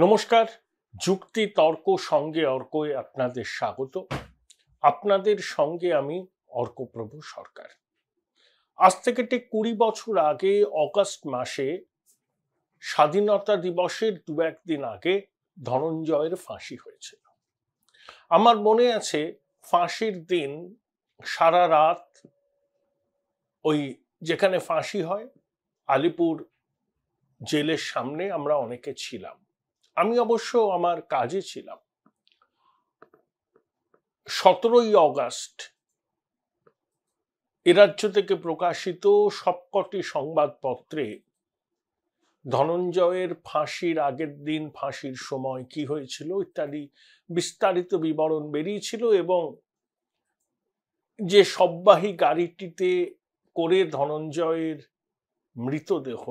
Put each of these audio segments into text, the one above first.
নমস্কার। যুক্তি তর্ক সঙ্গে অর্কয়ে আপনাদের স্বাগত। আপনাদের সঙ্গে আমি অর্কপ্রভু সরকার। আজ থেকে ঠিক 20 বছর আগে অগাস্ট মাসে স্বাধীনতা দিবসের দু একদিন আগে ধনঞ্জয়ের ফাঁসি হয়েছিল। আমার মনে আছে ফাঁসির দিন সারা রাত ওই যেখানে ফাঁসি হয় আলিপুর জেলের সামনে আমরা অনেকে ছিলাম। আমি অবশ্য আমার কাজে ছিলাম। 17ই অগাস্ট এ রাজ্য থেকে প্রকাশিত সবকটি সংবাদপত্রে ধনঞ্জয়ের ফাঁসির আগের দিন, ফাঁসির সময় কি হয়েছিল ইত্যাদি বিস্তারিত বিবরণ বেরিয়েছিল এবং যে শববাহী গাড়িটিতে করে ধনঞ্জয়ের মৃতদেহ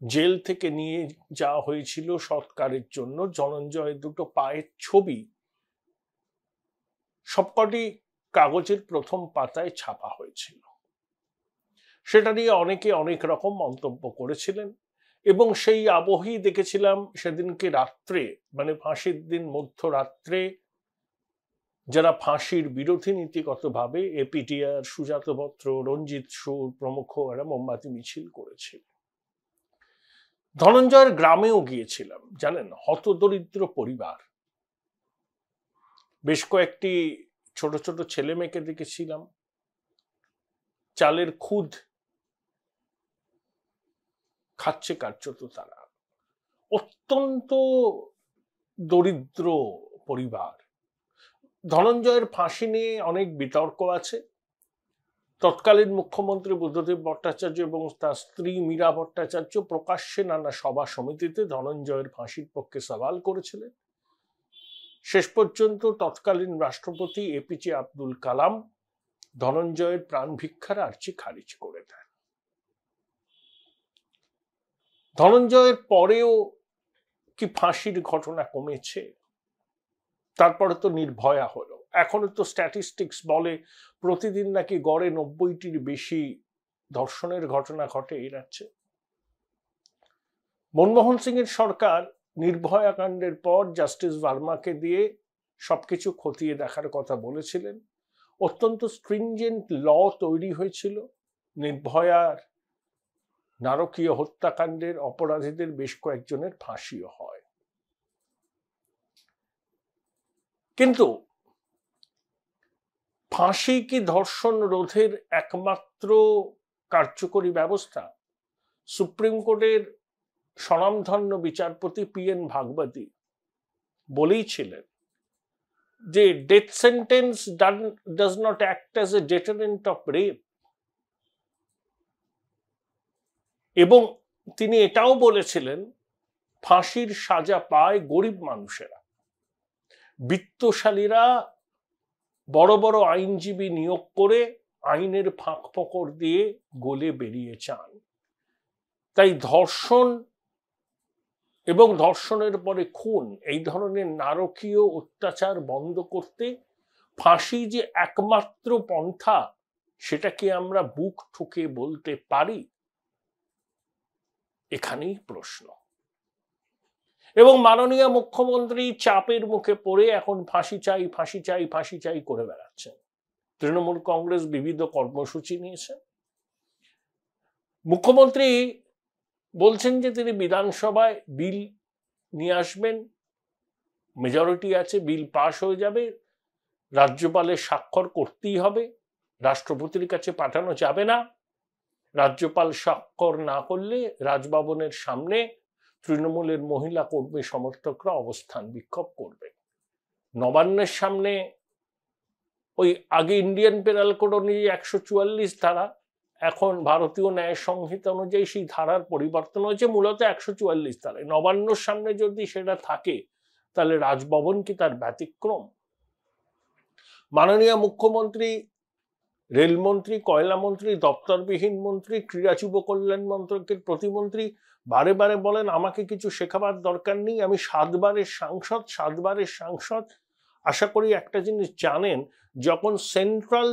জেল থেকে নিয়ে যাওয়া হয়েছিল সৎকারের জন্য, ধনঞ্জয়ের দুটো পায়ের ছবি সবকটি কাগজের প্রথম পাতায় ছাপা হয়েছিল। সেটা নিয়ে অনেকে অনেক রকম মন্তব্য করেছিলেন এবং সেই আবহেই দেখেছিলাম সেদিনকে রাত্রে, মানে ফাঁসির দিন মধ্যরাত্রে, যারা ফাঁসির বিরোধী নীতিগতভাবে এপিটিআর, সুজাত বত্র, রঞ্জিত সুর প্রমুখ এরা মোমবাতি মিছিল করেছিল। ধনঞ্জয়ের গ্রামেও গিয়েছিলাম, জানেন, হতদরিদ্র পরিবার, বেশ কয়েকটি ছোট ছোট ছেলে মেয়েকে দেখেছিলাম, চালের খুদ খাচ্ছে কার্যত তারা, অত্যন্ত দরিদ্র পরিবার। ধনঞ্জয়ের ফাঁসি নিয়ে অনেক বিতর্ক আছে। তৎকালীন মুখ্যমন্ত্রী বুদ্ধদেব ভট্টাচার্য এবং তার স্ত্রী মীরা ভট্টাচার্য প্রকাশ্যে নানা সভা সমিতিতে ধনঞ্জয়ের ফাঁসির পক্ষে সওয়াল করেছিলেন। শেষ পর্যন্ত তৎকালীন রাষ্ট্রপতি এপিজে আব্দুল কালাম ধনঞ্জয়ের প্রাণ ভিক্ষার আর্জি খারিজ করে দেন। ধনঞ্জয়ের পরেও কি ফাঁসির ঘটনা কমেছে? তারপরে তো নির্ভয়া হলো। এখনো তো স্ট্যাটিস্টিক্স বলে প্রতিদিন নাকি গড়ে 90টির বেশি ধর্ষণের ঘটনা ঘটে এই রাজ্যে। মনমোহন সিং এর সরকার নির্ভয়া কাণ্ডের পর জাস্টিস ভার্মাকে দিয়ে সবকিছু খতিয়ে দেখার কথা বলেছিলেন। অত্যন্ত স্ট্রিনজেন্ট ল তৈরি হয়েছিল। নির্ভয়ার নারকীয় হত্যাকাণ্ডের অপরাধীদের বেশ কয়েকজনের ফাঁসিও হয়। কিন্তু ফাঁসি কি ধর্ষণ রোধের একমাত্র কার্যকরী ব্যবস্থা? সুপ্রিম কোর্টের স্বনামধন্য বিচারপতি PN ভাগবতী বলেইছিলেন যে death sentence does not act as a deterrent of rape, এবং তিনি এটাও বলেছিলেন ফাঁসির সাজা পায় গরিব মানুষেরা। বিত্তশালীরা বড় বড় আইনজীবী নিয়োগ করে আইনের ফাঁক ফোকর দিয়ে গলে বেরিয়ে চান। তাই ধর্ষণ এবং ধর্ষণের পরে খুন, এই ধরনের নারকীয় অত্যাচার বন্ধ করতে ফাঁসি যে একমাত্র পন্থা, সেটা কি আমরা বুক ঠুকে বলতে পারি? এখানেই প্রশ্ন। এবং মাননীয় মুখ্যমন্ত্রী চাপের মুখে পড়ে এখন ফাঁসি চাই, ফাঁসি চাই, ফাঁসি চাই করে বেড়াচ্ছেন। তৃণমূল কংগ্রেস বিবিধ কর্মসূচি নিয়েছে। মুখ্যমন্ত্রী বলছেন যে তিনি বিধানসভায় বিল নিয়ে আসবেন, মেজরিটি আছে, বিল পাশ হয়ে যাবে, রাজ্যপালের স্বাক্ষর করতেই হবে, রাষ্ট্রপতির কাছে পাঠানো যাবে না। রাজ্যপাল স্বাক্ষর না করলে রাজভবনের সামনে তৃণমূলের মহিলা কর্মী সমর্থকরা অবস্থান বিক্ষোভ করবে। নবান্নের সামনে ওই আগে ইন্ডিয়ান পেনাল কোড অনুযায়ী 144 ধারা, এখন ভারতীয় ন্যায় সংহিতা অনুযায়ী সেই ধারার পরিবর্তন হয়েছে, মূলত 144 ধারায়। নবান্নর সামনে যদি সেটা থাকে তাহলে রাজভবন কি তার ব্যতিক্রম? মাননীয় মুখ্যমন্ত্রী রেলমন্ত্রী, কয়লামন্ত্রী, দপ্তরবিহীন মন্ত্রী, ক্রীড়া যুব কল্যাণ মন্ত্রকের প্রতিমন্ত্রী বারে বারে বলেন আমাকে কিছু শেখাবার দরকার নেই, আমি 7 বারের সাংসদ। আশা করি একটা জিনিস জানেন, যখন সেন্ট্রাল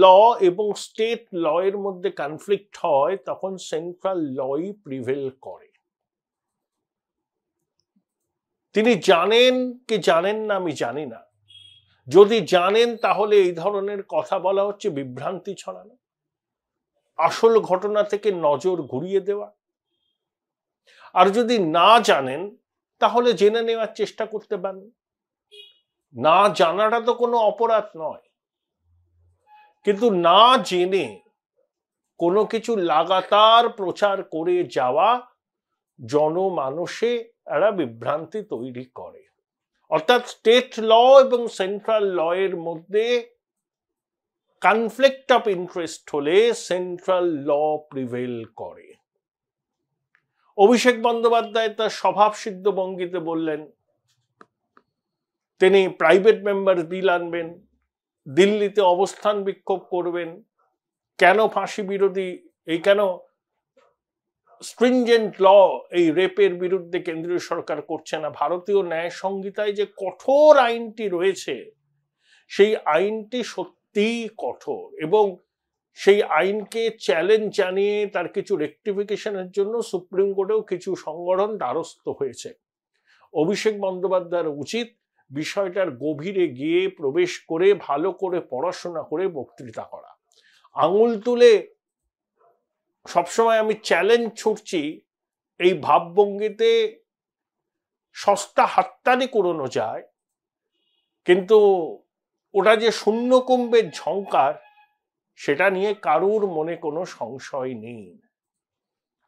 ল এবং স্টেট ল এর মধ্যে কনফ্লিক্ট হয় তখন সেন্ট্রাল লই প্রিভেল করে। তিনি জানেন কি জানেন না আমি জানি না, যদি জানেন তাহলে এই ধরনের কথা বলা হচ্ছে বিভ্রান্তি ছড়ানো, আসল ঘটনা থেকে নজর ঘুরিয়ে দেওয়া। আর যদি না জানেন তাহলে জেনে নেওয়ার চেষ্টা করতে পারেন। না জানাটা তো কোনো অপরাধ নয়, কিন্তু না জেনে কোনো কিছু লাগাতার প্রচার করে যাওয়া জনমানসে একটা বিভ্রান্তি তৈরি করে। অর্থাৎ স্টেট ল এবং সেন্ট্রাল ল এর মধ্যে কনফ্লিক্ট অফ ইন্টারেস্ট হলে সেন্ট্রাল ল প্রিভেল করে। অভিষেক বন্দ্যোপাধ্যায় তার স্বভাব সিদ্ধ ভঙ্গিতে বললেন তিনি প্রাইভেট মেম্বার বিল আনবেন, দিল্লিতে অবস্থান বিক্ষোভ করবেন, কেন ফাঁসি বিরোধী এই কেন স্ট্রিনজেন্ট ল এই রেপের বিরুদ্ধে কেন্দ্রীয় সরকার করছে না। ভারতীয় ন্যায় সংহিতায় যে কঠোর আইনটি রয়েছে সেই আইনটি সত্যিই কঠোর, এবং সেই আইনকে চ্যালেঞ্জ জানিয়ে তার কিছু রেকটিফিকেশনের জন্য সুপ্রিম কোর্টেও কিছু সংগঠন দ্বারস্থ হয়েছে। অভিষেক বন্দ্যোপাধ্যায়ের উচিত বিষয়টার গভীরে গিয়ে প্রবেশ করে ভালো করে পড়াশোনা করে বক্তৃতা করা। আঙুল তুলে সবসময় আমি চ্যালেঞ্জ ছুটছি এই ভাবভঙ্গিতে সস্তা হাততালি কুড়োনো যায়, কিন্তু ওটা যে শূন্য কুম্ভের ঝংকার সেটা নিয়ে কারুর মনে কোনো সংশয় নেই।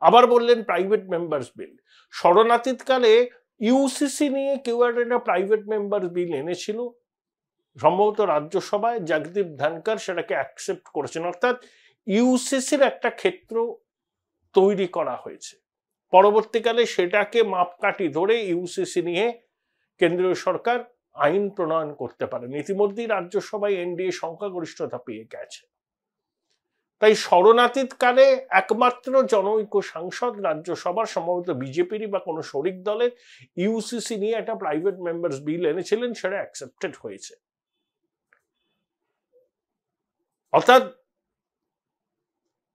আবার বললেন প্রাইভেট মেম্বার্স বিল। শরণাতীতকালে ইউসিসি নিয়ে কেউ একটা প্রাইভেট মেম্বার্স বিল এনেছিল, সম্ভবত রাজ্যসভায় জগদীপ ধনকর সেটাকে অ্যাকসেপ্ট করেছেন। অর্থাৎ ইউসিসির একটা ক্ষেত্র তৈরি করা হয়েছে। পরবর্তীকালে সেটাকে মাপকাঠি ধরে ইউসিসি নিয়ে কেন্দ্রীয় সরকার আইন প্রণয়ন করতে পারেন। ইতিমধ্যেই রাজ্যসভায় এনডিএ সংখ্যাগরিষ্ঠতা পেয়ে গেছে। তাই শরণাতীতকালে একমাত্র জনৈক্য সাংসদ রাজ্যসভার, সম্ভবত বিজেপিরই বা কোনো শরিক দলের, ইউসিসি নিয়ে একটা প্রাইভেট মেম্বার্স বিল এনেছিলেন, সেটা অ্যাকসেপ্টেড হয়েছে। অর্থাৎ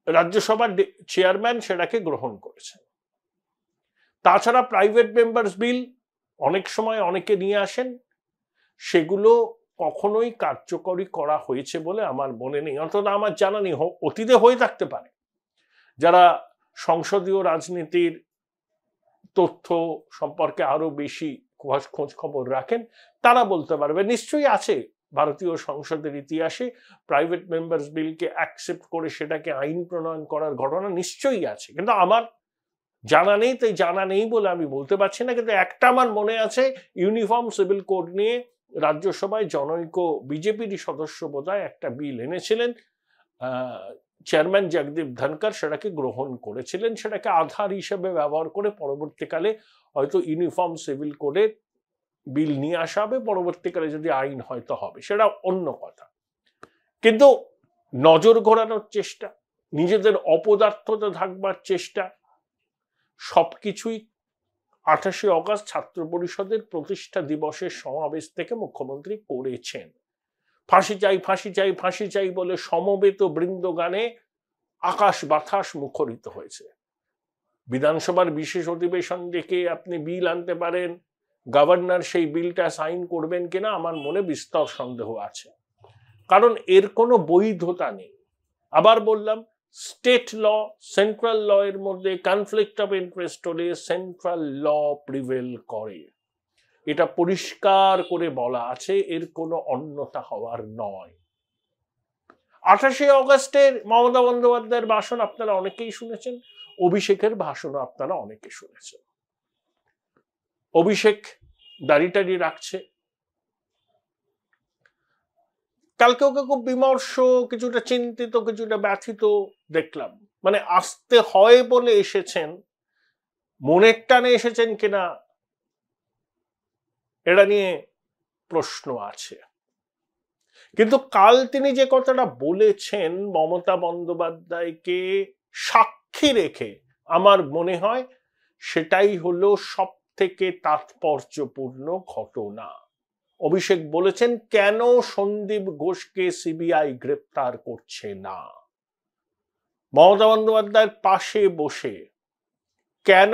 রাজ্যসভার চেয়ারম্যান সেটাকে গ্রহণ করেছেন। তাছাড়া প্রাইভেট মেম্বার্স বিল অনেক সময় অনেকে নিয়ে আসেন, সেগুলো কখনোই কার্যকরী করা হয়েছে বলে আমার মনে নেই, অন্তত আমার জানা নেই। অতীতে হয়ে থাকতে পারে। যারা সংসদীয় রাজনীতির তথ্য সম্পর্কে আরো বেশি খোঁজ খবর রাখেন তারা বলতে পারবে। নিশ্চয়ই আছে ভারতীয় সংসদের ইতিহাসে প্রাইভেট মেম্বার্স বিলকে অ্যাকসেপ্ট করে সেটাকে আইন প্রণয়ন করার ঘটনা নিশ্চয়ই আছে, কিন্তু আমার জানা নেই। তাই জানা নেই বলে আমি বলতে পারছি না। কিন্তু একটা আমার মনে আছে, ইউনিফর্ম সিভিল কোড নিয়ে রাজ্যসভায় জনৈক বিজেপির সদস্য বোধহয় একটা বিল এনেছিলেন, চেয়ারম্যান জগদীপ ধনকর সেটাকে গ্রহণ করেছিলেন। সেটাকে আধার হিসেবে ব্যবহার করে পরবর্তীকালে হয়তো ইউনিফর্ম সিভিল কোডের বিল নিয়ে আসা হবে, পরবর্তীকালে যদি আইন হয়তো হবে, সেটা অন্য কথা। কিন্তু নজর ঘোরানোর চেষ্টা, নিজেদের অপদার্থতা থাকবার চেষ্টা, সবকিছুই 28শে অগস্ট ছাত্র পরিষদের প্রতিষ্ঠা দিবসের সমাবেশ থেকে মুখ্যমন্ত্রী করেছেন। ফাঁসি চাই, ফাঁসি চাই, ফাঁসি চাই বলে সমবেত বৃন্দগানে আকাশ বাতাস মুখরিত হয়েছে। বিধানসভার বিশেষ অধিবেশন ডেকে আপনি বিল আনতে পারেন, গভর্নর সেই বিলটা সাইন করবেন কিনা আমার মনে বিস্তর সন্দেহ আছে, কারণ এর কোনো বৈধতা নেই। আবার বললাম, স্টেট ল সেন্ট্রাল ল এর মধ্যে কনফ্লিক্ট অফ ইন্টারেস্ট হলে সেন্ট্রাল ল প্রিভেল করে, এটা পরিষ্কার করে বলা আছে, এর কোনো অন্যথা হওয়ার নয়। 28শে অগস্টের মমতা বন্দ্যোপাধ্যায়ের ভাষণ আপনারা অনেকেই শুনেছেন, অভিষেকের ভাষণও আপনারা অনেকে শুনেছেন। অভিষেক দাড়ি রাখছে, কালকে ওকে খুব বিমর্ষ, কিছুটা চিন্তিত, কিছুটা ব্যথিত দেখলাম। মানে আসতে হয় বলে এসেছেন, মনের টানে এসেছেন কিনা এটা নিয়ে প্রশ্ন আছে। কিন্তু কাল তিনি যে কথাটা বলেছেন মমতা বন্দ্যোপাধ্যায়কে সাক্ষী রেখে, আমার মনে হয় সেটাই হলো সব থেকে তাৎপর্যপূর্ণ ঘটনা। অভিষেক বলেছেন, কেন সন্দীপ ঘোষকে সিবিআই গ্রেপ্তার করছে না? মমতা বন্দ্যোপাধ্যায়ের পাশে বসে কেন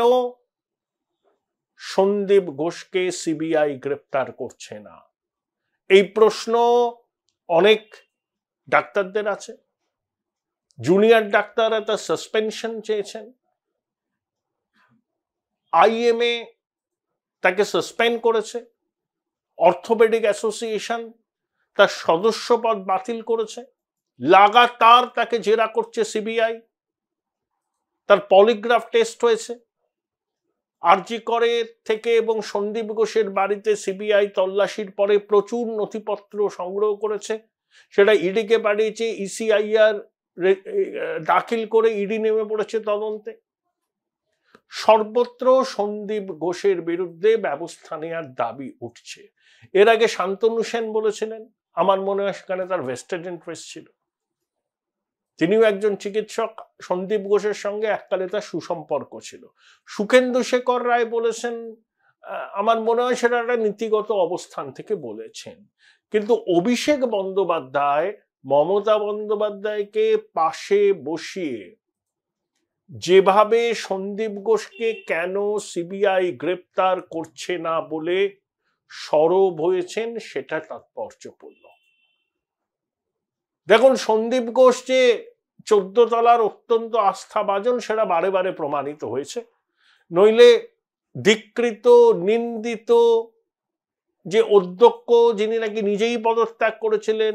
সন্দীপ ঘোষকে সিবিআই গ্রেপ্তার করছে না? এই প্রশ্ন অনেক ডাক্তারদের আছে। জুনিয়র ডাক্তাররা তার সাসপেনশন চেয়েছেন, আইএমএ তাকে সাসপেন্ড করেছে, অর্থোপেডিক অ্যাসোসিয়েশন তার সদস্য পদ বাতিল করেছে, লাগাতার তাকে জেরা করছে সিবিআই, তার পলিগ্রাফ টেস্ট হয়েছে। আরজি করের থেকে এবং সন্দীপ ঘোষের বাড়িতে সিবিআই তল্লাশির পরে প্রচুর নথিপত্র সংগ্রহ করেছে, সেটা ইডিকে পাঠিয়েছে, ইসিআইআর দাখিল করে ইডি নেমে পড়েছে তদন্তে। সর্বত্র সন্দীপ ঘোষের বিরুদ্ধে ব্যবস্থা নেওয়ার দাবি উঠছে। এর আগে শান্তনু সেন বলেছিলেন, আমার মনে হয় সেখানে তার ভেস্টেড ইন্টারেস্ট ছিল। তিনিও একজন চিকিৎসক, সন্দীপ ঘোষের সঙ্গে এককালে তার সুসম্পর্ক ছিল। সুখেন্দু শেখর রায় বলেছেন, আমার মনে হয় সেটা একটা নীতিগত অবস্থান থেকে বলেছেন। কিন্তু অভিষেক বন্দ্যোপাধ্যায় মমতা বন্দ্যোপাধ্যায়কে পাশে বসিয়ে যেভাবে সন্দীপ ঘোষকে কেন সিবিআই গ্রেপ্তার করছে না বলে সরব হয়েছেন, সেটা তাৎপর্যপূর্ণ। দেখুন, সন্দীপ ঘোষ যে 14 তলার অত্যন্ত আস্থাভাজন, সেটা বারে বারে প্রমাণিত হয়েছে। নইলে ধিক্কৃত, নিন্দিত যে অধ্যক্ষ, যিনি নাকি নিজেই পদত্যাগ করেছিলেন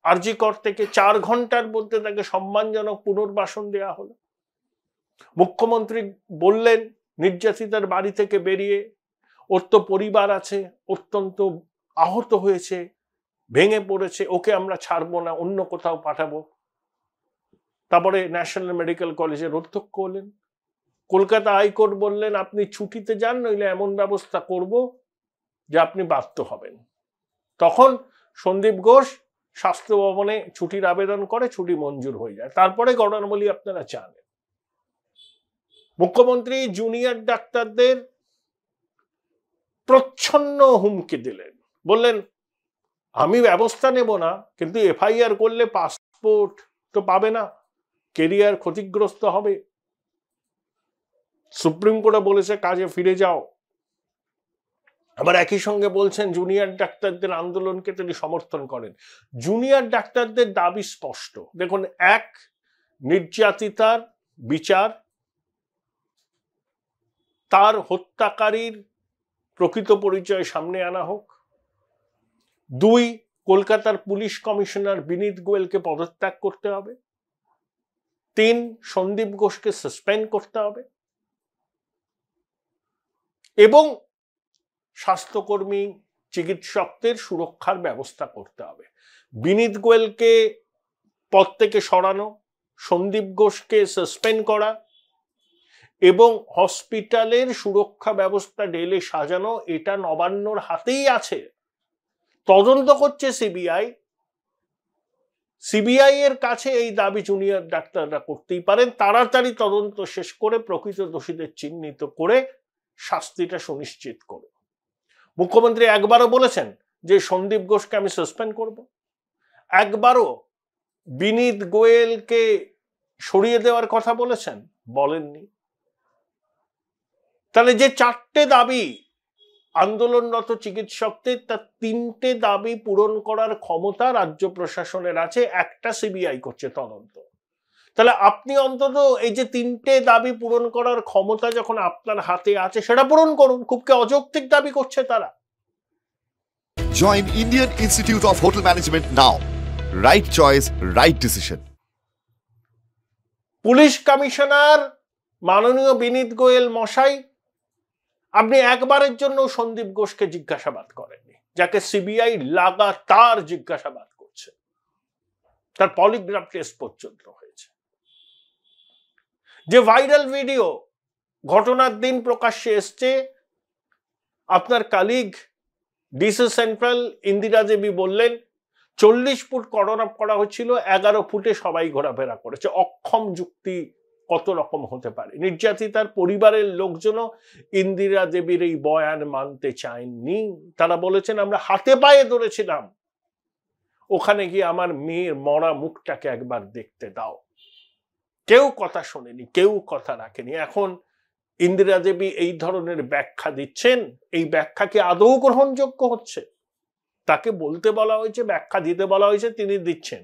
আরজি কর থেকে, 4 ঘন্টার মধ্যে তাকে সম্মানজনক পুনর্বাসন দেওয়া হলো। মুখ্যমন্ত্রী বললেন নির্যাতিতার বাড়ি থেকে বেরিয়ে, ওর তো পরিবার আছে, অত্যন্ত আহত হয়েছে, ভেঙে পড়েছে, ওকে আমরা ছাড়বো না, অন্য কোথাও পাঠাবো। তারপরে ন্যাশনাল মেডিকেল কলেজের অধ্যক্ষ হলেন। কলকাতা হাইকোর্ট বললেন আপনি ছুটিতে যান, নইলে এমন ব্যবস্থা করব যে আপনি বাধ্য হবেন। তখন সন্দীপ ঘোষ স্বাস্থ্য ভবনে ছুটির আবেদন করে, ছুটি মঞ্জুর হয়ে যায়। তারপরে ঘটনাবলী আপনারা জানেন। মুখ্যমন্ত্রী জুনিয়র ডাক্তারদের প্রচ্ছন্ন হুমকি দিলেন, বললেন আমি ব্যবস্থা নেব না, কিন্তু এফআইআর করলে পাসপোর্ট তো পাবে না, কেরিয়ার ক্ষতিগ্রস্ত হবে। সুপ্রিম কোর্টে বলেছে কাজে ফিরে যাও। আবার একই সঙ্গে বলছেন জুনিয়র ডাক্তারদের আন্দোলনকে তিনি সমর্থন করেন। জুনিয়র ডাক্তারদের দাবি স্পষ্ট। দেখুন, এক, নির্যাতিতার বিচার, তার হত্যাকারীর প্রকৃত পরিচয় সামনে আনা হোক। 2, কলকাতার পুলিশ কমিশনার বিনীত গোয়েলকে পদত্যাগ করতে হবে। 3, সন্দীপ ঘোষকে সাসপেন্ড করতে হবে এবং স্বাস্থ্যকর্মী চিকিৎসকদের সুরক্ষার ব্যবস্থা করতে হবে। বিনীত গোয়েলকে পদ থেকে সরানো, সন্দীপ ঘোষকে সাসপেন্ড করা এবং হসপিটালের সুরক্ষা ব্যবস্থা ঢেলে সাজানো, এটা নবান্নর হাতেই আছে। তদন্ত করছে সিবিআই। সিবিআই এর কাছে এই দাবি জুনিয়র ডাক্তাররা করতেই পারেন। তাড়াতাড়ি তদন্ত শেষ করে প্রকৃত দোষীদের চিহ্নিত করে শাস্তিটা সুনিশ্চিত করে। মুখ্যমন্ত্রী একবারও বলেছেন যে সন্দীপ ঘোষকে আমি সাসপেন্ড করব? একবারও বিনীত গোয়েলকে সরিয়ে দেওয়ার কথা বলেছেন? বলেননি। তাহলে যে 4টে দাবি আন্দোলনরত চিকিৎসকদের, তার 3টে দাবি পূরণ করার ক্ষমতা রাজ্য প্রশাসনের আছে, একটা সিবিআই করছে তদন্ত। তাহলে আপনি অন্তত এই যে 3টে দাবি পূরণ করার ক্ষমতা যখন আপনার হাতে আছে, সেটা পূরণ করুন। খুব কি অযৌক্তিক দাবি করছে তারা? Join Indian Institute of Hotel Management now. Right choice, right decision. Police commissioner মাননীয় বিনীত গোয়েল মশাই, আপনি একবারের জন্য সন্দীপ ঘোষকে জিজ্ঞাসাবাদ করেননি, যাকে সিবিআই লাগাতার জিজ্ঞাসাবাদ করছে। তার পলিগ্রাফ টেস্ট পর্যন্ত হয়েছে। যে ভাইরাল ভিডিও ঘটনার দিন প্রকাশ্যে এসছে, আপনার কালিগ ডিসি সেন্ট্রাল ইন্দিরা দেবী বললেন 40 ফুট কর্ডন করা হচ্ছিল, 11 ফুটে সবাই ঘোরাফেরা করেছে। অক্ষম যুক্তি কত রকম হতে পারে। নির্যাতিতার পরিবারের লোকজনও ইন্দিরা দেবীর এই বয়ান মানতে চায়নি। তারা বলেছেন আমরা হাতে পায়ে ধরেছিলাম, ওখানে গিয়ে আমার মেয়ের মরা মুখটাকে একবার দেখতে দাও। কেউ কথা শোনেনি, কেউ কথা রাখেনি। এখন ইন্দিরা দেবী এই ধরনের ব্যাখ্যা দিচ্ছেন, এই ব্যাখ্যা কি আদৌ গ্রহণযোগ্য হচ্ছে? তাকে বলতে বলা হয়েছে, ব্যাখ্যা দিতে বলা হয়েছে, তিনি দিচ্ছেন।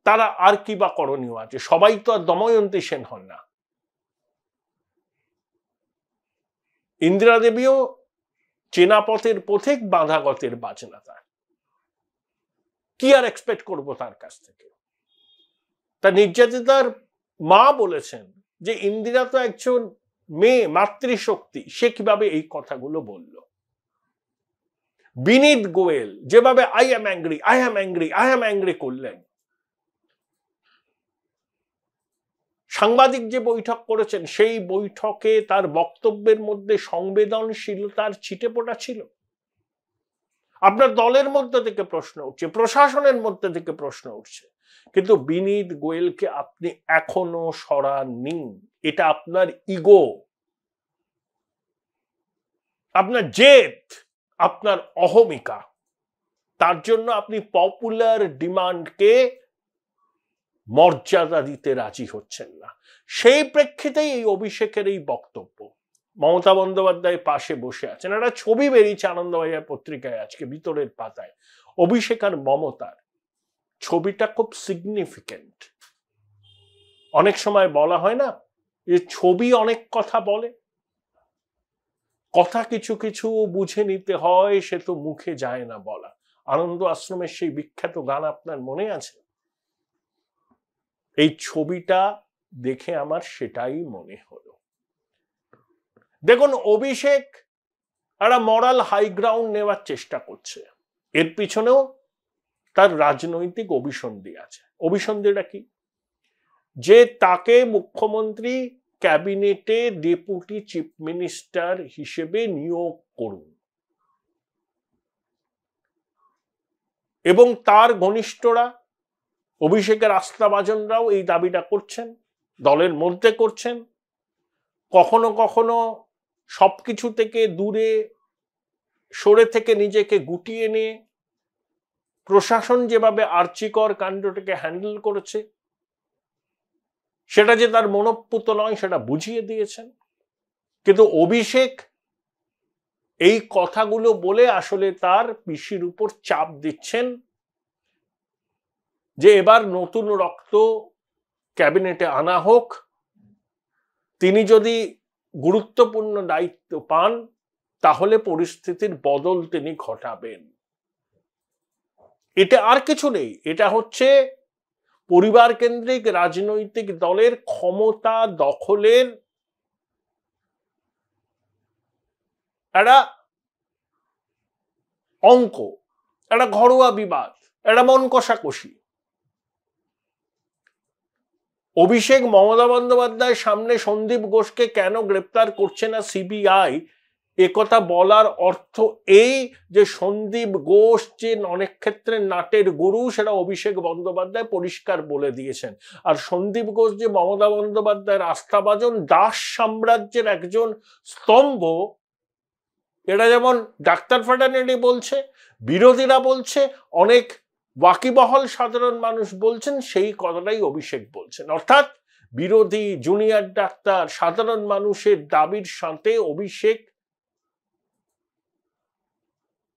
তারা আর কি বা করণীয় আছে? সবাই তো আর দময়ন্তী সেন হন না। ইন্দিরা দেবীও চেনা পথের পথিক, বাঁধা গতের বাজনা। তার কি আর এক্সপেক্ট করবো তার কাছ থেকে? তার নির্যাতিতার মা বলেছেন যে ইন্দিরা তো একজন মেয়ে, মাতৃশক্তি, সে কিভাবে এই কথাগুলো বলল? বিনীত গোয়েল যেভাবে আই অ্যাম অ্যাংরি করলেন, সাংবাদিক যে বৈঠক করেছেন সেই বৈঠকে তার বক্তব্যের মধ্যে সংবেদনশীলতার ছিটেফোঁটা ছিল। আপনার দলের মধ্যে থেকে প্রশ্ন উঠছে, প্রশাসনের মধ্যে থেকে প্রশ্ন উঠছে, কিন্তু বিনীত গোয়েলকে আপনি এখনো সরাননি। এটা আপনার ইগো, আপনার জেদ, আপনার অহমিকা। তার জন্য আপনি পপুলার ডিমান্ডকে মর্যাদা দিতে রাজি হচ্ছেন না। সেই প্রেক্ষিতেই এই অভিষেকের এই বক্তব্য। মমতা বন্দ্যোপাধ্যায় পাশে বসে আছেন, একটা ছবি বেরিয়েছে আনন্দবাজার পত্রিকায় আজকে ভিতরের পাতায়, অভিষেক আর মমতার ছবিটা খুব সিগনিফিকেন্ট। অনেক সময় বলা হয় না যে ছবি অনেক কথা বলে, কথা কিছু কিছু বুঝে নিতে হয়, সে তো মুখে যায় না বলা। আনন্দ আশ্রমের সেই বিখ্যাত গান আপনার মনে আছে? এই ছবিটা দেখে আমার সেটাই মনে হলো। দেখুন, অভিষেক একটা মরাল হাই গ্রাউন্ড নেওয়ার চেষ্টা করছে, এর পিছনেও তার রাজনৈতিক অভিসন্ধি আছে। অভিসন্ধিটা কি? যে তাকে মুখ্যমন্ত্রী ক্যাবিনেটে ডেপুটি চিফ মিনিস্টার হিসেবে নিয়োগ করুন, এবং তার ঘনিষ্ঠরা, অভিষেকের আস্থাভাজনরাও এই দাবিটা করছেন, দলের মধ্যে করছেন। কখনো কখনো সবকিছু থেকে দূরে সরে থেকে নিজেকে গুটিয়ে নিয়ে প্রশাসন যেভাবে আর্চিকর কাণ্ডটাকে হ্যান্ডেল করেছে সেটা যে তার মনোপুত নয় সেটা বুঝিয়ে দিয়েছেন। কিন্তু অভিষেক এই কথাগুলো বলে আসলে তার পিসির উপর চাপ দিচ্ছেন যে এবার নতুন রক্ত ক্যাবিনেটে আনা হোক, তিনি যদি গুরুত্বপূর্ণ দায়িত্ব পান তাহলে পরিস্থিতির বদল তিনি ঘটাবেন। এটা আর কিছু নেই, এটা হচ্ছে পরিবার কেন্দ্রিক রাজনৈতিক দলের ক্ষমতা দখলের একটা অঙ্ক, একটা ঘরোয়া বিবাদ, একটা মন কষাকষি। অভিষেক মমতা বন্দ্যোপাধ্যায়ের সামনে সন্দীপ ঘোষকে কেন গ্রেপ্তার করছে না সিবিআই, একথা বলার অর্থ এই যে সন্দীপ ঘোষ যে অনেক ক্ষেত্রে নাটের গুরু সেটা অভিষেক বন্দ্যোপাধ্যায় পরিষ্কার বলে দিয়েছেন। আর সন্দীপ ঘোষ যে মমতা বন্দ্যোপাধ্যায়ের আস্থাভাজন, দাস সাম্রাজ্যের একজন স্তম্ভ, এটা যেমন ডাক্তার ফাটানেডি বলছে, বিরোধীরা বলছে, অনেক ওয়াকিবহাল সাধারণ মানুষ বলছেন, সেই কথাটাই অভিষেক বলছেন। অর্থাৎ বিরোধী, জুনিয়র ডাক্তার, সাধারণ মানুষের দাবির সাথে অভিষেক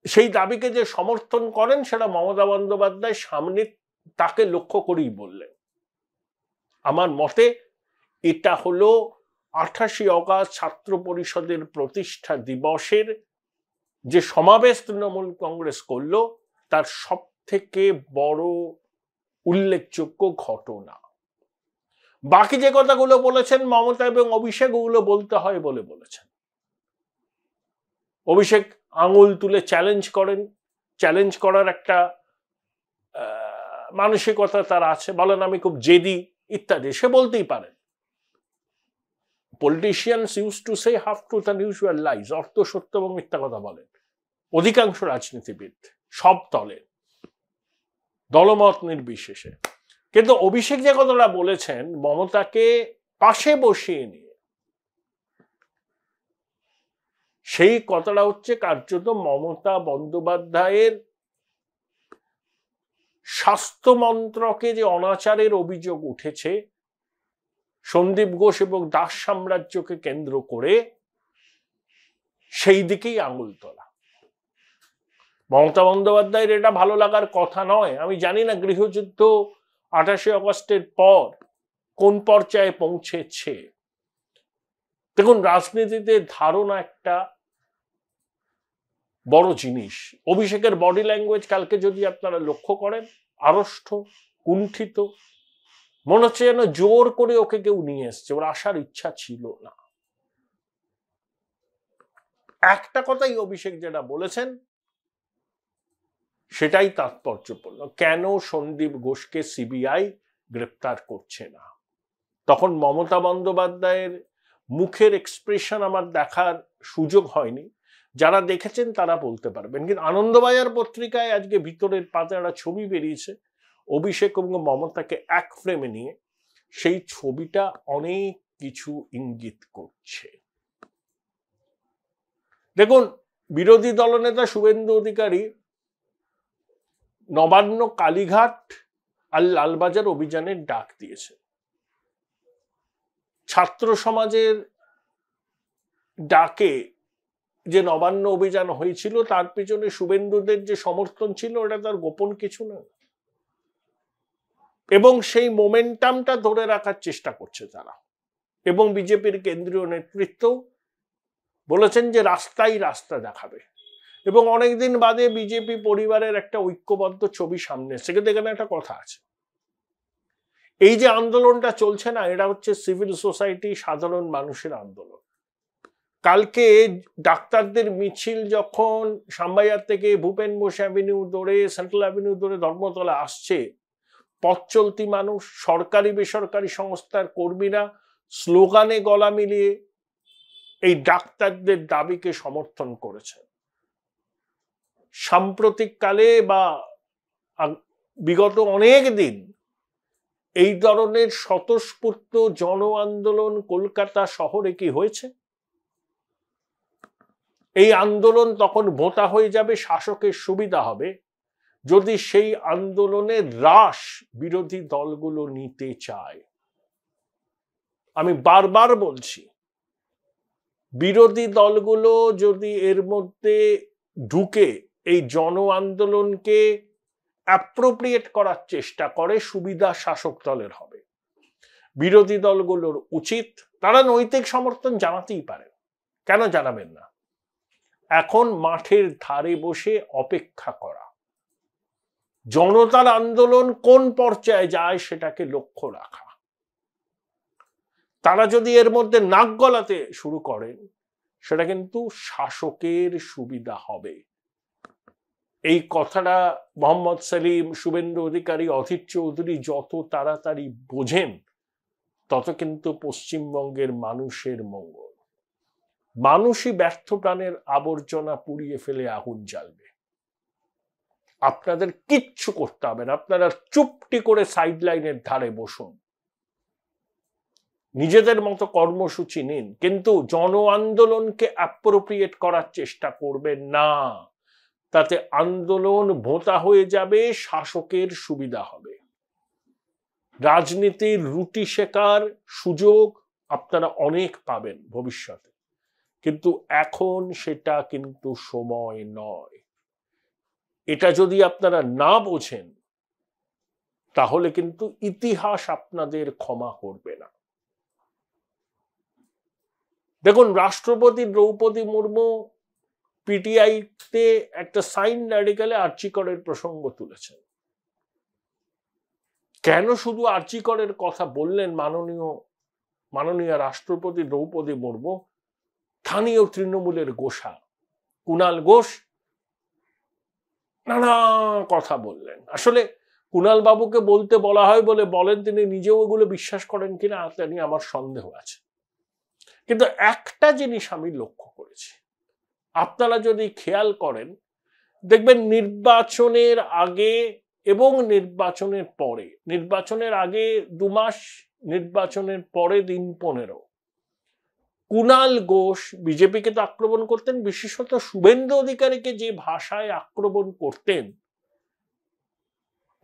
সেই দাবিকে যে সমর্থন করেন সেটা মমতা বন্দ্যোপাধ্যায় সামনে তাকে লক্ষ্য করেই বললেন। আমার মতে এটা হলো 28 অগাস্ট ছাত্র পরিষদের প্রতিষ্ঠা দিবসের যে সমাবেশ তৃণমূল কংগ্রেস করলো তার সব থেকে বড় উল্লেখযোগ্য ঘটনা। বাকি যে কথাগুলো বলেছেন মমতা এবং অভিষেক, ওগুলো বলতে হয় বলে বলেছেন। অভিষেক আঙুল তুলে চ্যালেঞ্জ করেন, চ্যালেঞ্জ করার একটা মানসিকতা তার আছে, বলেন আমি খুব জেদি ইত্যাদি, সে বলতেই পারেন। Politicians use to say half truth and usual lies, অর্ধ সত্য এবং মিথ্যা কথা বলেন অধিকাংশ রাজনীতিবিদ, সব দলের, দলমত নির্বিশেষে। কিন্তু অভিষেক যে কথাটা বলেছেন মমতাকে পাশে বসিয়ে নিয়ে, সেই কথাটা হচ্ছে কার্যত মমতা বন্দ্যোপাধ্যায়ের স্বাস্থ্য মন্ত্রকে যে অনাচারের অভিযোগ উঠেছে সন্দীপ ঘোষ এবং দাস সাম্রাজ্যকে কেন্দ্র করে সেই দিকেই আঙুল তোলা। মমতা বন্দ্যোপাধ্যায়ের এটা ভালো লাগার কথা নয়। আমি জানি না গৃহযুদ্ধ 28শে অগস্টের পর কোন পর্যায়ে পৌঁছেছে। দেখুন, রাজনীতিতে ধারণা একটা বড় জিনিস। অভিষেকের বডি ল্যাঙ্গুয়েজ কালকে যদি আপনারা লক্ষ্য করেন, আড়ষ্ট, কুণ্ঠিত, মনে হচ্ছে যেন জোর করে ওকে কেউ নিয়ে এসছে, ওর আসার ইচ্ছা ছিল না। একটা কথাই অভিষেক যেটা বলেছেন সেটাই তাৎপর্যপূর্ণ, কেন সন্দীপ ঘোষকে সিবিআই গ্রেপ্তার করছে না। তখন মমতা বন্দ্যোপাধ্যায়ের মুখের এক্সপ্রেশন আমার দেখার সুযোগ হয়নি, যারা দেখেছেন তারা বলতে পারবেন। কিন্তু আনন্দবাজার পত্রিকায় আজকে ভিতরের পাতায় একটা ছবি বেরিয়েছে অভিষেক এবং মমতাকে এক ফ্রেমে নিয়ে, সেই ছবিটা অনেক কিছু ইঙ্গিত করছে। দেখুন, বিরোধী দলনেতা শুভেন্দু অধিকারী নবান্ন, কালীঘাট আর লালবাজার অভিযানের ডাক দিয়েছে। ছাত্র সমাজের ডাকে যে নবান্ন অভিযান হয়েছিল তার পিছনে শুভেন্দুদের যে সমর্থন ছিল ওটা তার গোপন কিছু না, এবং সেই মোমেন্টামটা ধরে রাখার চেষ্টা করছে তারা। এবং বিজেপির কেন্দ্রীয় নেতৃত্ব বলেছেন যে রাস্তাই রাস্তা দেখাবে, এবং অনেকদিন বাদে বিজেপি পরিবারের একটা ঐক্যবদ্ধ ছবি সামনে এসেছে। কিন্তু এখানে একটা কথা আছে, এই যে আন্দোলনটা চলছে না, এটা হচ্ছে সিভিল সোসাইটি, সাধারণ মানুষের আন্দোলন। কালকে ডাক্তারদের মিছিল যখন শ্যামবাজার থেকে ভূপেন বোস অ্যাভিনিউ ধরে, সেন্ট্রাল অ্যাভিনিউ ধরে ধর্মতলা আসছে, পথ চলতি মানুষ, সরকারি বেসরকারি সংস্থার কর্মীরা স্লোগানে গলা মিলিয়ে এই ডাক্তারদের দাবিকে সমর্থন করেছে। সাম্প্রতিককালে বা বিগত অনেক দিন এই ধরনের স্বতঃস্ফূর্ত জন আন্দোলন কলকাতা শহরে কি হয়েছে? এই আন্দোলন তখন ভোঁতা হয়ে যাবে, শাসকের সুবিধা হবে যদি সেই আন্দোলনের হ্রাস বিরোধী দলগুলো নিতে চায়। আমি বারবার বলছি, বিরোধী দলগুলো যদি এর মধ্যে ঢুকে এই জন আন্দোলনকে অ্যাপ্রোপ্রিয়েট করার চেষ্টা করে, সুবিধা শাসক দলের হবে। বিরোধী দলগুলোর উচিত, তারা নৈতিক সমর্থন জানাতেই পারে, কেন জানাবেন না, এখন মাঠের ধারে বসে অপেক্ষা করা, জনতার আন্দোলন কোন পর্যায়ে যায় সেটাকে লক্ষ্য রাখা। তারা যদি এর মধ্যে নাক গলাতে শুরু করেন, সেটা কিন্তু শাসকের সুবিধা হবে। এই কথাটা মোহাম্মদ সেলিম, শুভেন্দু অধিকারী, অধীর চৌধুরী যত তাড়াতাড়ি বোঝেন, তত কিন্তু পশ্চিমবঙ্গের মানুষের মঙ্গল। মানুষই ব্যর্থ প্রাণের আবর্জনা পুড়িয়ে ফেলে আগুন জ্বালবে। আপনাদের কিচ্ছু করতে হবে না, আপনারা চুপটি করে সাইড লাইনের ধারে বসুন, নিজেদের মতো কর্মসূচি নিন, কিন্তু জন আন্দোলনকে অ্যাপ্রোপ্রিয়েট করার চেষ্টা করবেন না। তাতে আন্দোলন ভোঁতা হয়ে যাবে, শাসকের সুবিধা হবে। রাজনীতির রুটি শেখার সুযোগ আপনারা অনেক পাবেন ভবিষ্যতে, কিন্তু এখন সেটা কিন্তু সময় নয়। এটা যদি আপনারা না বোঝেন, তাহলে কিন্তু ইতিহাস আপনাদের ক্ষমা করবে না। দেখুন, রাষ্ট্রপতি দ্রৌপদী মুর্মু পিটিআইতে একটা সাইন আর্টিকেলে আর্চিকরের প্রসঙ্গ তুলেছেন। কেন শুধু আর্চিকরের কথা বললেন মাননীয় রাষ্ট্রপতি দ্রৌপদী মুর্মু? স্থানীয় তৃণমূলের গোসা কুণাল ঘোষ নানা কথা বললেন। আসলে কুণাল বাবুকে বলতে বলা হয় বলে বলেন, তিনি নিজেও ওগুলো বিশ্বাস করেন কিনা তা নিয়ে আমার সন্দেহ আছে। কিন্তু একটা জিনিস আমি লক্ষ্য করেছি, আপনারা যদি খেয়াল করেন দেখবেন নির্বাচনের আগে এবং নির্বাচনের পরে, নির্বাচনের আগে 2 মাস, নির্বাচনের পরে দিন 15, কুণাল ঘোষ বিজেপিকে তো আক্রমণ করতেন, বিশেষত শুভেন্দু অধিকারীকে যে ভাষায় আক্রমণ করতেন,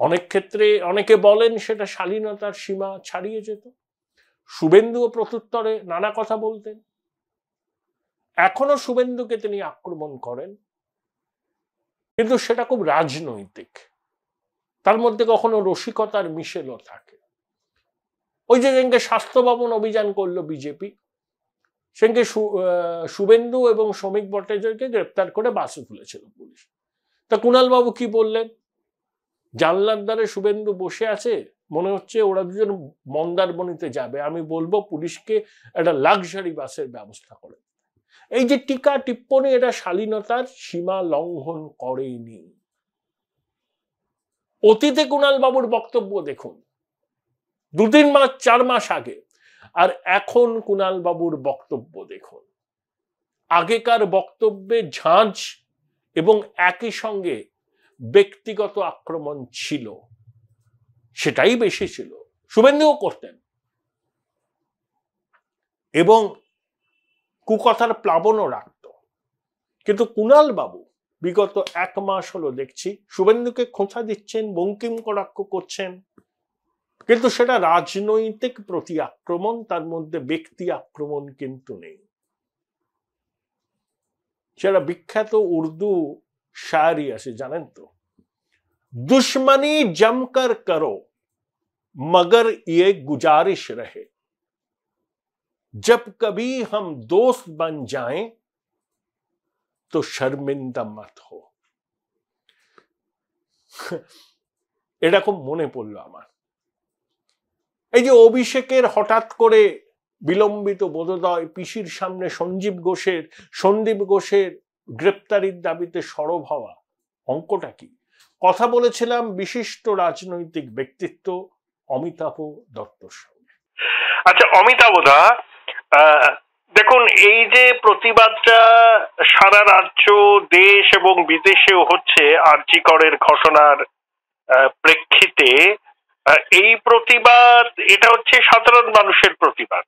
অনেক ক্ষেত্রে অনেকে বলেন সেটা শালীনতার সীমা ছাড়িয়ে যেত। শুভেন্দুও প্রত্যুত্তরে নানা কথা বলতেন। এখনো শুভেন্দুকে তিনি আক্রমণ করেন, কিন্তু সেটা খুব রাজনৈতিক, তার মধ্যে কখনো রসিকতার মিশেলও থাকে। ওই যে যেদিনকে স্বাস্থ্য ভবন অভিযান করলো বিজেপি, সেদিনকে শুভেন্দু এবং শ্রমিক ভট্টাচার্যকে গ্রেপ্তার করে বাসে তুলেছিল পুলিশ। তা কুণাল বাবু কি বললেন? জানলার দ্বারে শুভেন্দু বসে আছে, মনে হচ্ছে ওরা দুজন মন্দারমণিতে যাবে, আমি বলবো পুলিশকে একটা লাক্সারি বাসের ব্যবস্থা করে। এই যে টিকা টিপ্পণী, এটা শালীনতার সীমা লঙ্ঘন করেনি। অতীতে কুণাল বাবুর বক্তব্য দেখুন, 2-3 মাস 4 মাস আগে, আর এখন কুণাল বাবুর বক্তব্য দেখুন। আগেকার বক্তব্যে ঝাঁঝ এবং একই সঙ্গে ব্যক্তিগত আক্রমণ ছিল, সেটাই বেশি ছিল। শুভেন্দুও করতেন এবং কুকথার প্লাবনও রাখত, কিন্তু কুণাল বাবু বিগত 1 মাস হলো দেখছি শুভেন্দুকে খোঁচা দিচ্ছেন, বঙ্কিম কটাক্ষ করছেন, কিন্তু সেটা রাজনৈতিক প্রতি আক্রমণ, তার মধ্যে ব্যক্তি আক্রমণ কিন্তু নেই। সেটা বিখ্যাত উর্দু শায়রি আছে, জানেন তো, दुश्मनी जमकर करो मगर ये गुजारिश रहे, जब कभी हम दोस्त बन जाएं तो शर्मिंदा मत हो। এটা খুব মনে পড়লো আমার। এই যে অভিষেকের হঠাৎ করে বিলম্বিত বোধোদয়, পিসির সামনে সন্দীপ ঘোষের গ্রেপ্তারির দাবিতে সরব হওয়া, অঙ্কটা কি? কথা বলেছিলাম বিশিষ্ট রাজনৈতিক ব্যক্তিত্ব অমিতাভ দত্তর সঙ্গে। আচ্ছা, অমিতাভ দা, দেখুন, এই যে প্রতিবাদটা সারা রাজ্য, দেশ এবং বিদেশেও হচ্ছে আরজি করের ঘটনার প্রেক্ষিতে, এই প্রতিবাদ, এটা হচ্ছে সাধারণ মানুষের প্রতিবাদ।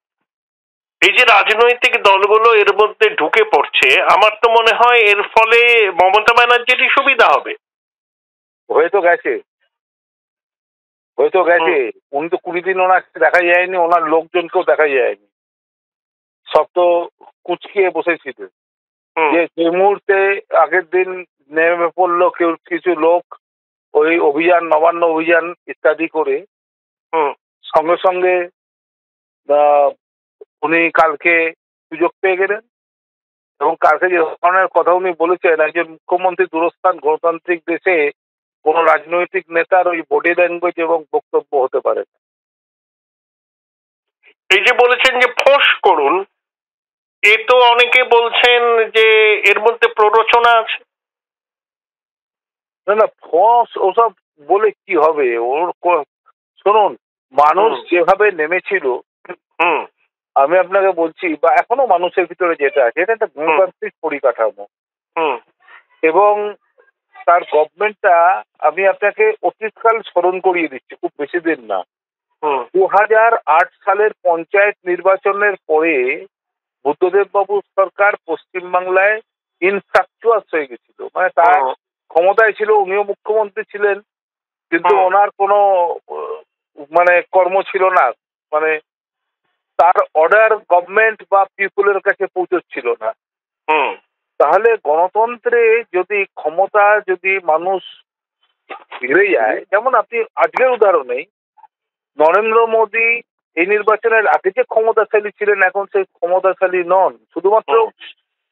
এই যে রাজনৈতিক দলগুলো এর মধ্যে ঢুকে পড়ছে, আমার তো মনে হয় এর ফলে মমতা ব্যানার্জিরই সুবিধা হবে। হয়ে তো গেছে। উনি তো 20 দিন ওনাকে দেখা যায়নি, ওনার লোকজনকেও দেখা যায়নি, সব তো কুচকিয়ে বসেছিলেন। যে মুহূর্তে আগের দিন নেমে পড়লো কিছু লোক ওই অভিযান, নবান্ন অভিযান ইত্যাদি করে, সঙ্গে সঙ্গে উনি কালকে সুযোগ পেয়ে গেলেন। এবং কালকে যে ধরনের কথা উনি বলেছেন, একজন মুখ্যমন্ত্রী দূরস্থান গণতান্ত্রিক দেশে কোন রাজনৈতিক নেতার ওই বডি ল্যাঙ্গুয়েজ এবং বক্তব্য হতে পারে না। এই যে বলেছেন যে ফোঁস করুন, এ তো অনেকে বলছেন যে এর মধ্যে প্ররোচনা আছে। না, ফোঁস ওসব বলে কি হবে? শুনুন, মানুষ যেভাবে নেমেছিল, আমি আপনাকে বলছি, বা এখনো মানুষের ভিতরে যেটা আছে, এটা একটা গণতান্ত্রিক পরিকাঠামো, এবং তার গভর্নমেন্টটা, আমি আপনাকে অতীতকাল স্মরণ করিয়ে দিচ্ছি, খুব বেশি দিন না। 2008 সালের পঞ্চায়েত নির্বাচনের পরে বুদ্ধদেব বাবুর সরকার পশ্চিমবাংলায় ইনফ্রাকচুয়াস হয়ে গেছিল। মানে তার ক্ষমতায় ছিল, উনিও মুখ্যমন্ত্রী ছিলেন, কিন্তু ওনার কোনো মানে কর্ম ছিল না, মানে তার অর্ডার গভর্নমেন্ট বা পিপুলের কাছে পৌঁছচ্ছিল না। তাহলে গণতন্ত্রে যদি ক্ষমতা, যদি মানুষ হেরে যায়, যেমন আপনি আজকের উদাহরণেই নরেন্দ্র মোদী এই নির্বাচনের আগে যে ক্ষমতাশালী ছিলেন, এখন সেই ক্ষমতাশালী নন, শুধুমাত্র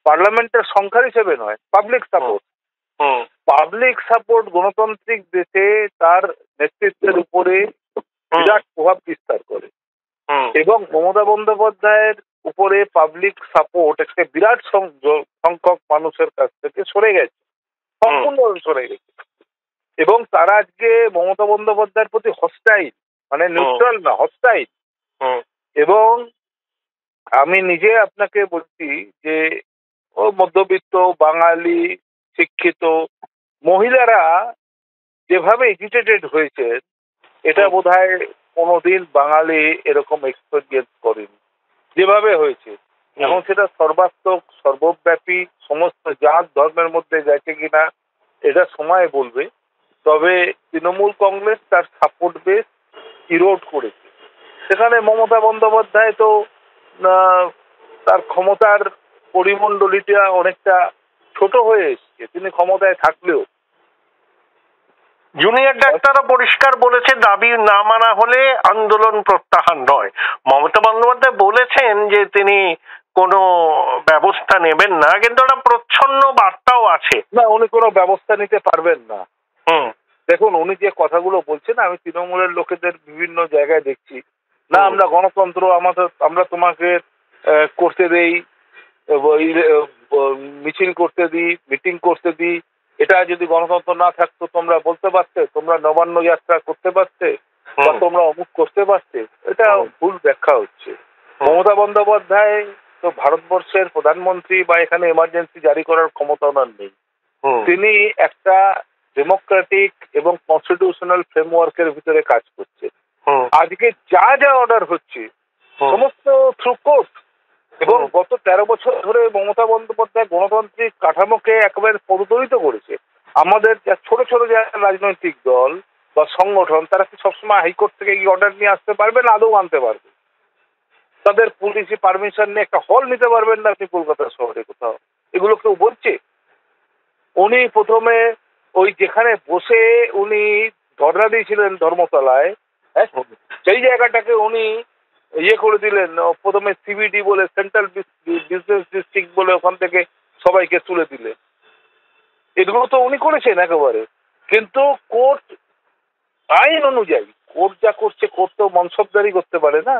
পার্লামেন্টের সংখ্যার হিসেবে নয়, পাবলিক সাপোর্ট গণতান্ত্রিক দেশে তার নেতৃত্বের উপরে বিরাট প্রভাব বিস্তার করে। এবং মমতা বন্দ্যোপাধ্যায়ের উপরে পাবলিক সাপোর্ট একটা বিরাট সংখ্যক মানুষের কাছ থেকে সরে গেছে, সম্পূর্ণভাবে সরে গেছে। এবং তারা আজকে মমতা বন্দ্যোপাধ্যায়ের প্রতি হস্টাইল, মানে নিউট্রাল না, হস্টাইল। এবং আমি নিজে আপনাকে বলছি যে ও মধ্যবিত্ত বাঙালি শিক্ষিত মহিলারা যেভাবে এজিটেটেড হয়েছে, এটা বোধহয় কোনোদিন বাঙালি এরকম এক্সপেরিয়েন্স করেনি যেভাবে হয়েছে। এখন সেটা সর্বাত্মক, সর্বব্যাপী, সমস্ত জাত ধর্মের মধ্যে গেছে কিনা এটা সময় বলবে। তবে তৃণমূল কংগ্রেস তার সাপোর্ট বেস ইরোড করেছে। সেখানে মমতা বন্দ্যোপাধ্যায় তো তার ক্ষমতার পরিমণ্ডলীটা অনেকটা ছোট হয়ে এসছে, তিনি ক্ষমতায় থাকলেও। জুনিয়র ডাক্তাররা পরিষ্কার বলেছে দাবি না মানা হলে আন্দোলন প্রত্যাহার নয়। মমতা বন্দ্যোপাধ্যায় বলেছেন যে তিনি কোনো ব্যবস্থা নেবেন না, কিন্তু একটা প্রচ্ছন্ন বার্তাও আছে। না, উনি কোনো ব্যবস্থা নিতে পারবেন না। দেখুন, উনি যে কথাগুলো বলছেন, আমি তৃণমূলের লোকেদের বিভিন্ন জায়গায় দেখছি, না আমরা গণতন্ত্র আমরা তোমাকে করতে দেই, মিছিল করতে দিই, মিটিং করতে দিই, এটা যদি গণতন্ত্র না থাকতো তোমরা বলতে পারতে, তোমরা নবান্ন যাত্রা করতে পারতে, বা তোমরা অমুক করতে পারতে। এটা ভুল ব্যাখ্যা হচ্ছে। মমতা বন্দ্যোপাধ্যায় তো ভারতবর্ষের প্রধানমন্ত্রী, বা এখানে এমার্জেন্সি জারি করার ক্ষমতা ওনার নেই। তিনি একটা ডেমোক্রেটিক এবং কনস্টিটিউশনাল ফ্রেমওয়ার্কের ভিতরে কাজ করছে। আজকে যা যা অর্ডার হচ্ছে সমস্ত থ্রু কোর্ট, এবং গত 13 বছর ধরে মমতা বন্দ্যোপাধ্যায় গণতান্ত্রিক কাঠামোকে একেবারে পদদলিত করেছে। আমাদের যা ছোট ছোট যারা রাজনৈতিক দল বা সংগঠন, তারা কি সবসময় হাইকোর্ট থেকে এই অর্ডার নিয়ে আসতে পারবে না? আদৌ আনতে পারবে? তাদের পুলিশি পারমিশন নিয়ে একটা হল নিতে পারবেন না আপনি কলকাতা শহরে কোথাও? এগুলো কেউ বলছে? উনি প্রথমে ওই যেখানে বসে উনি ধর্ণা দিয়েছিলেন ধর্মতলায়, সেই জায়গাটাকে উনি করে দিলেন, প্রথমে সিবিডি বলে, সেন্ট্রাল বিজনেস ডিস্ট্রিক্ট বলে, ওখান থেকে সবাইকে তুলে দিলেন। এগুলো তো উনি করেছেন একেবারে। কিন্তু কোর্ট আইন অনুযায়ী, কোর্ট যা করছে, কোর্ট তো মনসবদারি করতে পারে না।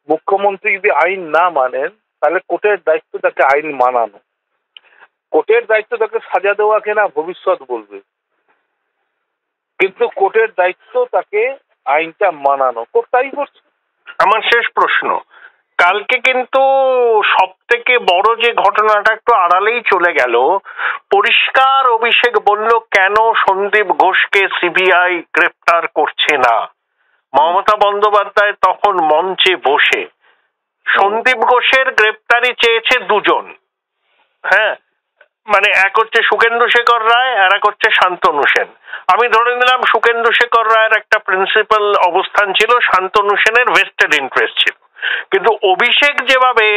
মুখ্যমন্ত্রী যদি আইন না মানেন, তাহলে কোর্টের দায়িত্ব তাকে আইন মানানো। কোর্টের দায়িত্ব তাকে সাজা দেওয়াকে না ভবিষ্যৎ বলবে, কিন্তু কোর্টের দায়িত্ব তাকে আইনটা মানানো। কোর্ট তাই করছে। আমার শেষ প্রশ্ন, কালকে কিন্তু সব থেকে বড় যে ঘটনাটা একটু আড়ালেই চলে গেল, পরিষ্কার অভিষেক বলল কেন সন্দীপ ঘোষকে সিবিআই গ্রেপ্তার করছে না। মমতা বন্দ্যোপাধ্যায় তখন মঞ্চে বসে সন্দীপ ঘোষের গ্রেপ্তারি চেয়েছে দুজন। হ্যাঁ, মানে এক হচ্ছে সুখেন্দু শেখর রায়, আর এক হচ্ছে শান্তনু সেন। আমি ধরে নিলাম সুখেন্দু শেখর রায়ের একটা প্রিন্সিপাল অবস্থান ছিল, শান্তনু সেনের ভেস্টেড ইন্টারেস্ট ছিল। কিন্তু অভিষেক যেভাবে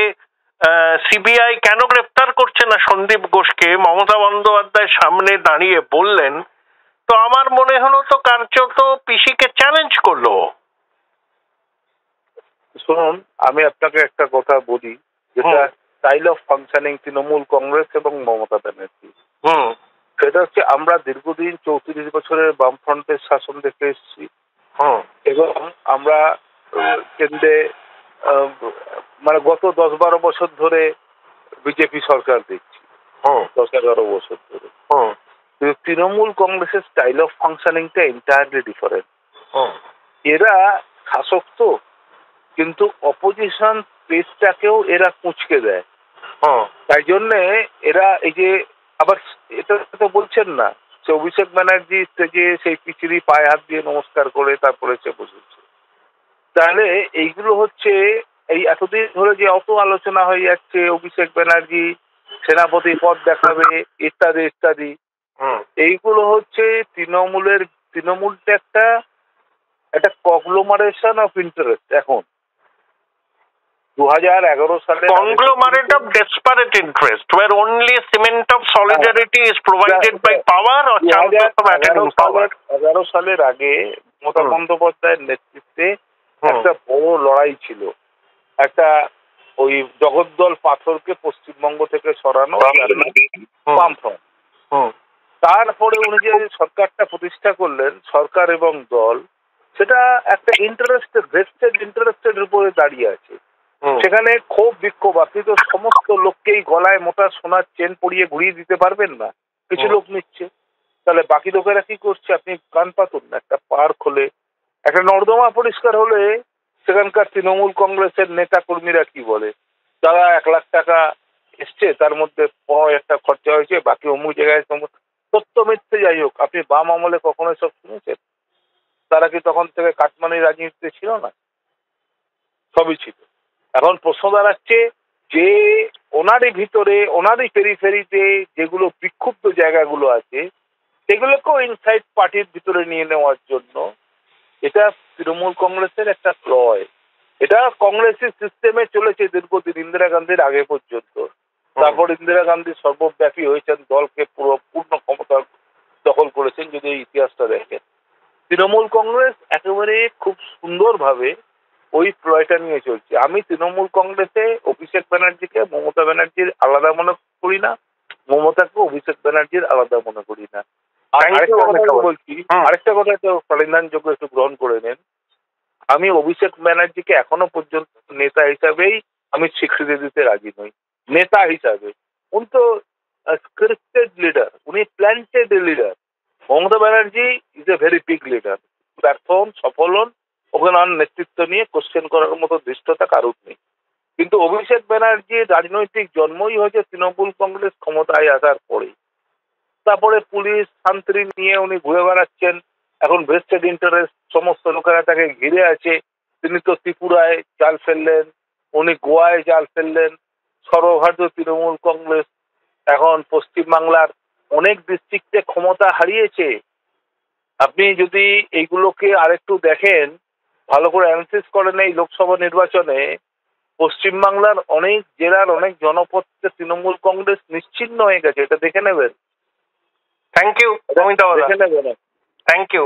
সিবিআই কেন গ্রেপ্তার করছে না সন্দীপ ঘোষকে মমতা বন্দ্যোপাধ্যায়ের সামনে দাঁড়িয়ে বললেন, তো আমার মনে হলো তো কার্যত পিসিকে চ্যালেঞ্জ করলো। শুনুন, আমি আপনাকে একটা কথা বলি, যেটা style of functioning Trinamool Congress এবং মমতা ব্যানার্জি। সেটা হচ্ছে, আমরা দীর্ঘদিন 34 বছরের বামফ্রন্টের শাসন দেখে এসেছি, এবং আমরা কেন্দ্রে মানে গত 10-12 বছর ধরে বিজেপি সরকার দেখছি, 10-11 বছর ধরে। কিন্তু তৃণমূল কংগ্রেসের স্টাইল অফ ফাংশনিংটা এন্টায়ারলি ডিফারেন্ট। এরা শাসক তো, কিন্তু অপোজিশন স্পেসটাকেও এরা কুঁচকে দেয়। তাই জন্যে এরা এই যে আবার এটা তো বলছেন না, সে অভিষেক ব্যানার্জি স্টেজে সেই পিছিয়ে পায়ে হাত দিয়ে নমস্কার করে তারপরে সে বসেছে। তাহলে এইগুলো হচ্ছে, এই এতদিন ধরে যে অত আলোচনা হয়ে যাচ্ছে অভিষেক ব্যানার্জি সেনাপতি পদ দেখাবে ইত্যাদি ইত্যাদি, এইগুলো হচ্ছে তৃণমূলটা একটা কংগ্লোমারেশন অফ ইন্টারেস্ট। এখন 2011 সালে conglomerate of desperate interest where only cement of solidarity is provided by power or chances of attaining power. 11 সালের আগে মমতা বন্দ্যোপাধ্যায়ের নেতৃত্বে একটা বড় লড়াই ছিল, একটা ওই জগদ্দল পাথরকে পশ্চিমবঙ্গ থেকে সরানো, বামফ্রন্ট। তারপরে উনি যে সরকারটা প্রতিষ্ঠা করলেন, সরকার এবং দল, সেটা একটা ভেস্টেড ইন্টারেস্টের উপরে দাঁড়িয়ে আছে। সেখানে ক্ষোভ বিক্ষোভ, আপনি তো সমস্ত লোককেই গলায় মোটা সোনার চেন পরিয়ে ঘুরিয়ে দিতে পারবেন না, কিছু লোক নিচ্ছে। তাহলে বাকি লোকেরা কি করছে? আপনি কান পাতুন না, একটা পার্ক হলে, একটা নর্দমা পরিষ্কার হলে সেখানকার তৃণমূল কংগ্রেসের নেতা কর্মীরা কি বলে, তারা 1 লাখ টাকা এসছে, তার মধ্যে 15,000 টাকা খরচা হয়েছে, বাকি অমুক জায়গায় সত্য মিথ্যে যাই হোক। আপনি বাম আমলে কখনো সব শুনেছেন? তারা কি তখন থেকে কাটমানির রাজনীতিতে ছিল না? সবই ছিল। এখন প্রশ্ন দাঁড়াচ্ছে যে ওনারই ভিতরে, ওনারই পেরিফেরিতে যেগুলো বিক্ষুব্ধ জায়গাগুলো আছে, সেগুলোকেও ইনসাইড পার্টির ভিতরে নিয়ে নেওয়ার জন্য এটা তৃণমূল কংগ্রেসের একটা ক্রয়। এটা কংগ্রেসের সিস্টেমে চলেছে দীর্ঘদিন, ইন্দিরা গান্ধীর আগে পর্যন্ত। তারপর ইন্দিরা গান্ধী সর্বব্যাপী হয়েছেন, দলকে পুরো পূর্ণ ক্ষমতা দখল করেছেন। যদি এই ইতিহাসটা দেখেন, তৃণমূল কংগ্রেস একেবারে খুব সুন্দরভাবে ওই ক্রয়টা নিয়ে চলছে। আমি তৃণমূল কংগ্রেসে অভিষেক ব্যানার্জিকে মমতা ব্যানার্জির আলাদা মনে করি না, মমতাকে অভিষেক ব্যানার্জির আলাদা মনে করি না। আর আরেকটা কথা বলছি, আরেকটা কথা একটু পরিধানযোগ্য একটু গ্রহণ করে নেন। আমি অভিষেক ব্যানার্জিকে এখনো পর্যন্ত নেতা হিসাবেই আমি স্বীকৃতি দিতে রাজি নই। নেতা হিসাবে উনি তো স্ক্রিপ্টেড লিডার, উনি planted leader. Mamata Banerjee is a very big leader. ব্যর্থ হন, সফল হন, ওখানে নেতৃত্ব নিয়ে কোশ্চেন করার মতো দৃষ্টতা কারুর নেই। কিন্তু অভিষেক ব্যানার্জির রাজনৈতিক জন্মই হয়েছে তৃণমূল কংগ্রেস ক্ষমতায় আসার পরে। তারপরে পুলিশ শান্তি নিয়ে উনি ঘুরে বেড়াচ্ছেন। এখন ভেস্টেড ইন্টারেস্ট সমস্ত লোকেরা তাকে ঘিরে আছে। তিনি তো ত্রিপুরায় জাল ফেললেন, উনি গোয়ায় জাল ফেললেন। সর্বভারতীয় তৃণমূল কংগ্রেস এখন পশ্চিমবাংলার অনেক ডিস্ট্রিক্টে ক্ষমতা হারিয়েছে। আপনি যদি এইগুলোকে আরেকটু দেখেন, ভালো করে অ্যানালিসিস করেন, এই লোকসভা নির্বাচনে পশ্চিমবাংলার অনেক জেলার অনেক জনপদকে তৃণমূল কংগ্রেস নিশ্চিহ্ন হয়ে গেছে। এটা দেখে নেবেন। থ্যাংক ইউ, দেখে নেবেন। Thank you.